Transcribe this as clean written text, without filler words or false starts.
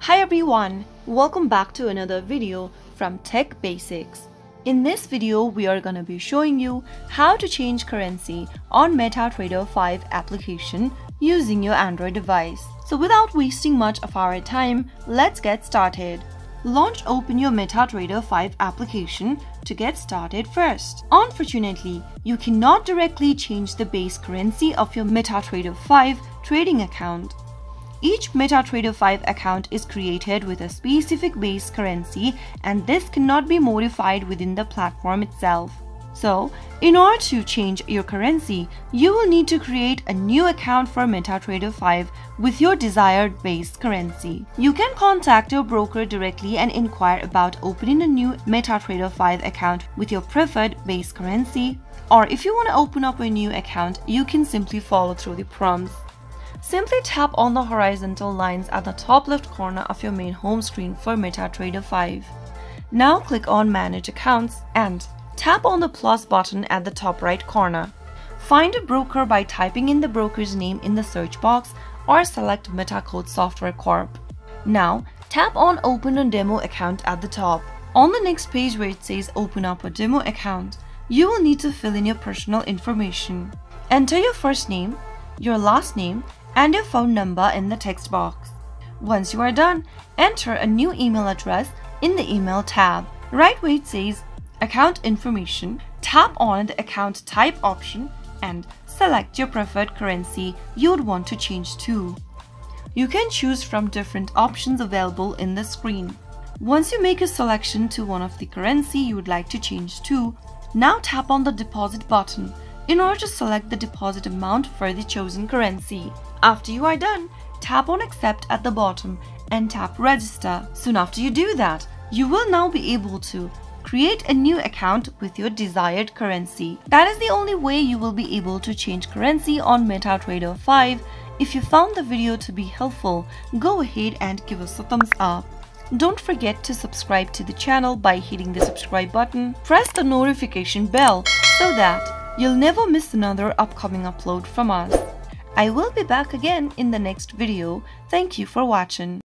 Hi everyone, welcome back to another video from Tech Basics. In this video, we are going to be showing you how to change currency on MetaTrader 5 application using your Android device. So without wasting much of our time, let's get started. Open your MetaTrader 5 application to get started first. Unfortunately, you cannot directly change the base currency of your MetaTrader 5 trading account. Each MetaTrader 5 account is created with a specific base currency, and this cannot be modified within the platform itself. So, in order to change your currency, you will need to create a new account for MetaTrader 5 with your desired base currency. You can contact your broker directly and inquire about opening a new MetaTrader 5 account with your preferred base currency. Or if you want to open up a new account, you can simply follow through the prompts. Simply tap on the horizontal lines at the top left corner of your main home screen for MetaTrader 5. Now click on Manage Accounts and tap on the plus button at the top right corner. Find a broker by typing in the broker's name in the search box or select MetaCode Software Corp. Now tap on Open a Demo Account at the top. On the next page where it says Open up a demo account, you will need to fill in your personal information. Enter your first name, your last name, and your phone number in the text box. Once you are done, enter a new email address in the email tab. Right where it says Account Information, tap on the Account Type option and select your preferred currency you would want to change to. You can choose from different options available in the screen. Once you make a selection to one of the currency you would like to change to, now tap on the Deposit button in order to select the deposit amount for the chosen currency. After you are done, tap on Accept at the bottom and tap Register. Soon after you do that, you will now be able to create a new account with your desired currency. That is the only way you will be able to change currency on MetaTrader 5. If you found the video to be helpful, go ahead and give us a thumbs up. Don't forget to subscribe to the channel by hitting the subscribe button. Press the notification bell so that you'll never miss another upcoming upload from us. I will be back again in the next video. Thank you for watching.